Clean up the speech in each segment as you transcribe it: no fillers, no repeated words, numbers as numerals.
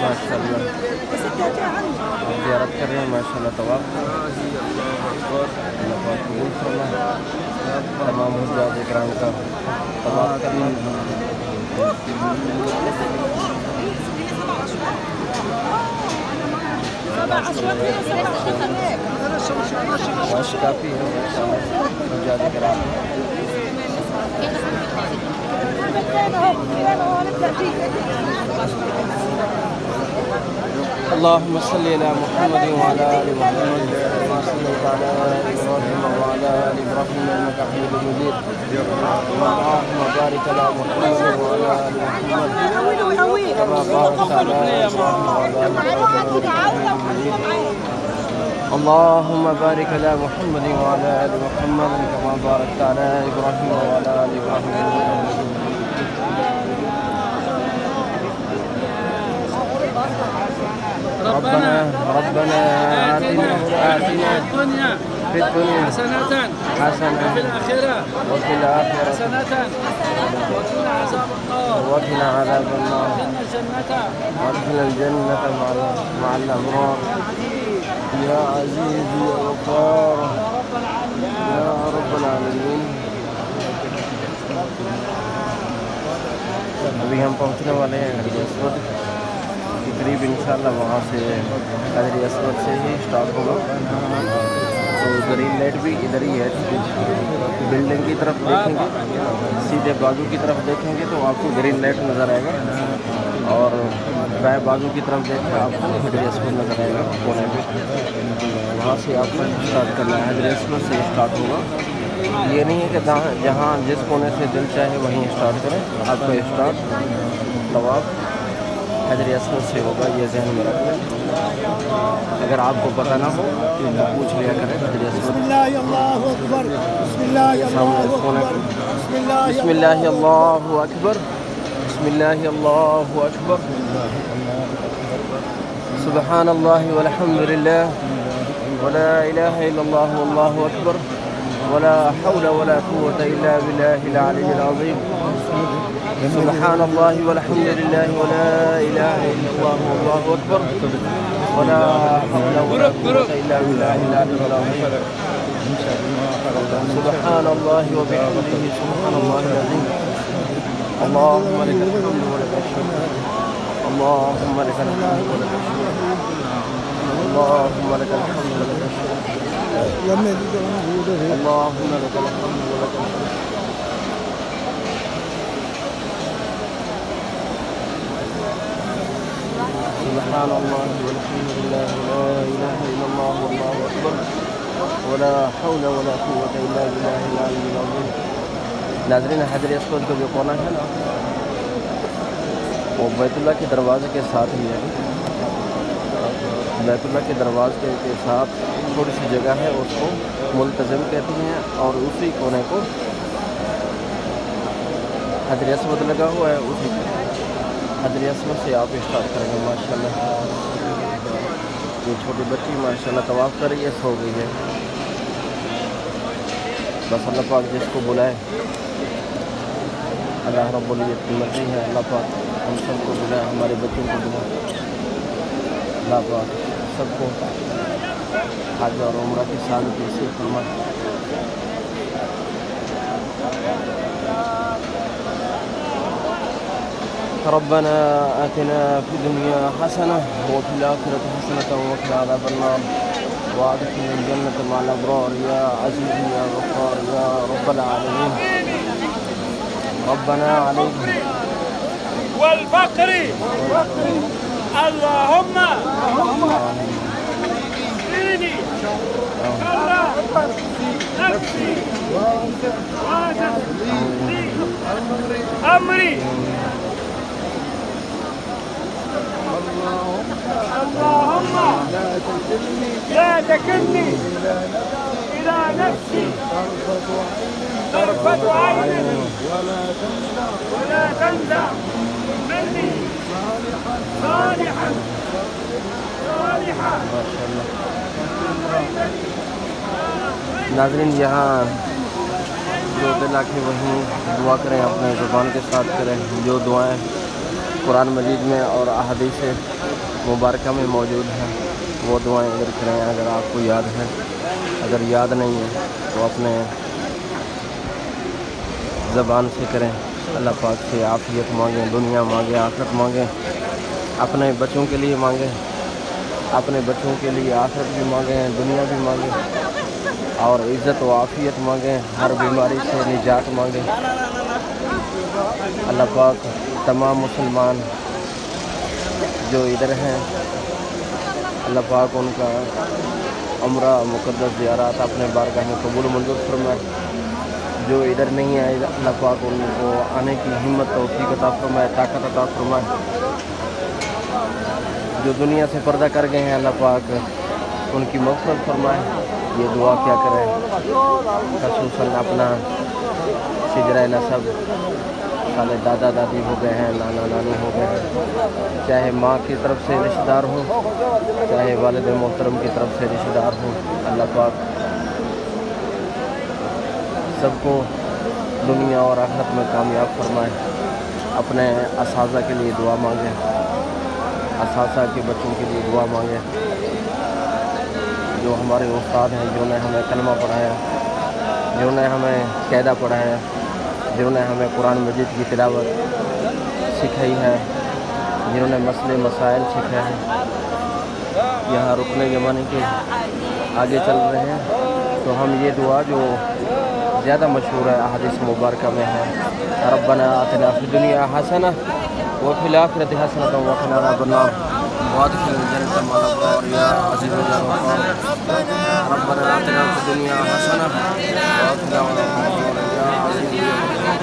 ماشاء اللہ زیارت کر رہے ہیں ماشاء اللہ طواف اللہ پاک قبول فرمائے تمام حجاج اکرام کا طواف کرنا رش کافی ہے حجاج اکرام اللهم صل على محمد وعلى آل محمد كما صليت على إبراهيم وعلى آل إبراهيم إنك حميد مجيد اللهم بارك على محمد وعلى آل محمد كما باركت على إبراهيم وعلى آل إبراهيم اللهم بارك على محمد وعلى آل محمد كما باركت على إبراهيم وعلى آل إبراهيم ربنا آتنا في الدنيا حسنة وفي الآخرة حسنة وقنا عذاب النار وادخلنا الجنة مع الأبرار يا عزيز يا غفار يا رب العالمين. ابھی ہم پہنچنے والے ہیں حجر اسود کے قریب انشاءاللہ وہاں سے حجر اسود سے ہی اسٹارٹ ہوگا. تو گرین لائٹ بھی ادھر ہی ہے بلڈنگ کی طرف دیکھیں گے سیدھے بازو کی طرف دیکھیں گے تو آپ کو گرین لائٹ نظر آئے گا اور بائیں بازو کی طرف دیکھیں آپ کو حجر اسود نظر آئے گا کونے پہ. وہاں سے آپ کو اسٹارٹ کرنا ہے حجر اسود سے اسٹارٹ ہوگا. یہ نہیں ہے کہ جہاں جس کونے سے دل چاہے وہیں اسٹارٹ کریں. آپ کا اسٹارٹ طواف حجر اسود سے ہوگا یہ ذہن میں رکھ لیں. اگر آپ کو پتہ نہ ہو تو پوچھ لیا کریں حجر اسود سامنے اس کونے پہ. بسم اللہ اللہ اکبر بسم اللہ اللہ اکبر سبحان اللہ والحمد للہ ولا الہ الا اللہ واللہ اکبر ولا حول ولا قوة إلا بالله العلي العظيم. سبحان الله والحمد لله ولا إله إلا الله والله أكبر ولا حول ولا قوة إلا بالله العلي العظيم. سبحان الله وبحمده سبحان الله العظيم. اللهم لك الحمد ولك الشكر اللهم لك الحمد ولك الشكر اللهم لك الحمد ولك الشكر اللهم لك الحمد ولك الشكر. سبحان الله والحمد لله لا إله إلا الله والله أكبر ولا حول ولا قوة إلا بالله العلي العظيم. ناظرین حجر اسود کا جو کونا ہے نا وہ بیت اللہ کے دروازے کے ساتھ ہی ہے. بیت اللہ کے دروازے کے ساتھ تھوڑی سی جگہ ہے اس کو ملتزم کہتے ہیں اور اسی کونے کو حجر اسود لگا ہوا ہے. اسی حجر اسود سے آپ اسٹارٹ کریں گے. ماشاءاللہ یہ چھوٹی بچی ماشاءاللہ طواف کر رہی ہے سو گئی ہے. بس اللہ پاک جس کو بلائے اللہ رب العزت کی مرضی ہے. اللہ پاک ہم سب کو بلائے ہمارے بچوں کو بلائے. اللہ پاک سب کو حج اور عمرہ کی سعادت نصیب فرمائے. ربنا آتنا في الدنيا حسنة وفي الآخرة حسنة وقنا عذاب النار وادخلنا الجنة مع الأبرار يا عزيز يا غفار يا رب العالمين. ربنا عليك والفقر اللهم ديني نفسي أمري اللهم لا تكلني إلى نفسي طرفة عين ولا تنزع مني صالحا ناظرین یہاں جو دل آ کے وہیں دعا کریں اپنے زبان کے ساتھ کریں جو دعائیں قرآن مجید میں اور احادیث مبارکہ میں موجود ہیں، وہ دعائیں ادھر کریں اگر آپ کو یاد ہے. اگر یاد نہیں ہے تو اپنے زبان سے کریں. اللہ پاک سے عافیت مانگیں، دنیا مانگیں، آخرت مانگیں، اپنے بچوں کے لیے مانگیں، اپنے بچوں کے لیے آخرت بھی مانگیں، دنیا بھی مانگیں، اور عزت و عافیت مانگیں، ہر بیماری سے نجات مانگیں. اللہ پاک تمام مسلمان جو ادھر ہیں، اللہ پاک ان کا عمرہ مقدس زیارات اپنے بارگاہ میں قبول منظور فرمائے. جو ادھر نہیں آئے اللہ پاک ان کو آنے کی ہمت توفیق عطا فرمائے، طاقت عطا فرمائے. جو دنیا سے پردہ کر گئے ہیں اللہ پاک ان کی مغفرت فرمائے. یہ دعا کیا کریں، خصوصاً اپنا شجرہ نسب، سارے دادا دادی ہو گئے ہیں، نانا نانی ہو گئے ہیں، چاہے ماں کی طرف سے رشتہ دار ہوں، چاہے والد محترم کی طرف سے رشتہ دار ہوں. اللہ پاک سب کو دنیا اور آخرت میں کامیاب فرمائے. اپنے اساتذہ کے لیے دعا مانگیں، اساتذہ کے بچوں کے لیے دعا مانگیں. جو ہمارے استاد ہیں، جنہوں نے ہمیں کلمہ پڑھایا، جنہوں نے ہمیں قاعدہ پڑھایا، جنہوں نے ہمیں قرآن مجید کی تلاوت سکھائی ہے، جنہوں نے مسئلے مسائل سکھائے ہیں، یہاں رکن یمانی کے آگے چل رہے ہیں. تو ہم یہ دعا جو زیادہ مشہور ہے احادیث مبارکہ میں ہے، ربنا آتنا فی الدنیا حسنہ وفی الآخرۃ حسنۃ وقنا عذاب النار وادخلنا الجنة مع الأبرار یا عزیز یا غفار. ربنا آتنا فی الدنیا حسنہ وقنا عذاب النار یا عزیز یا غفار.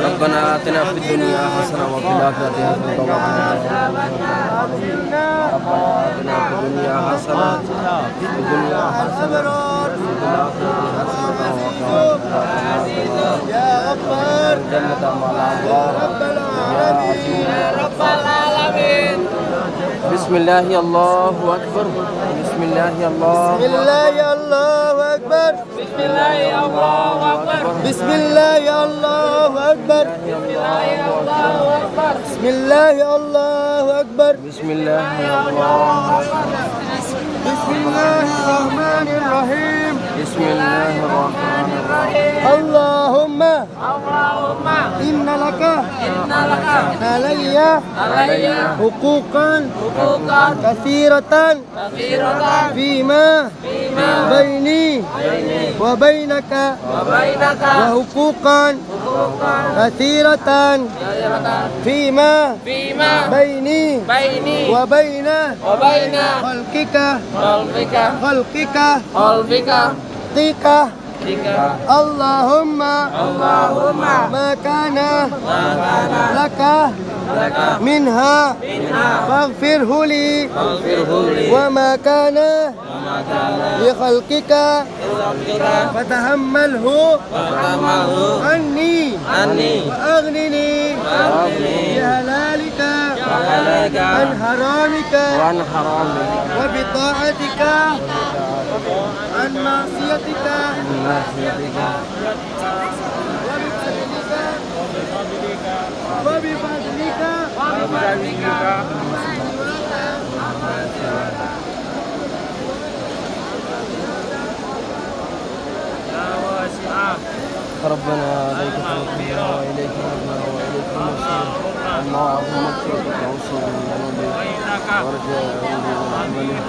ربنا آتنا فی الدنیا حسنہ وفی الآخرۃ حسنۃ وقنا عذاب النار. ربنا آتنا فی الدنیا حسنہ وفی الدنیا حسنہ وفی الآخرۃ حسنۃ وقنا عذاب النار. الجنة مع الأبرار یا عزیز یا رب العالمین. بسم اللہ اللہ اکبر، بسم اللہ اللہ اکبر، بسم اللہ اللہ اکبر، بسم اللہ اللہ اکبر، بسم اللہ اللہ اکبر، بسم اللہ اللہ بسم اللہ الرحمن الرحیم، بسم اللہ الرحمن الرحیم. اللهم إن لك علي حقوقا كثيرة فيما بيني وبينك وحقوقا كثيرة فيما بيني وبين خلقك اللهم ما كان لك منها فاغفره لي وما كان لخلقك فتحمله عني وأغنني بحلالك عن حرامك وبطاعتك عن معصيتك وبفضلك ربنا عليك توكلنا وإليك نبنا وإليك المصير. اللهم اغفر وانصرنا ورجاء من عمله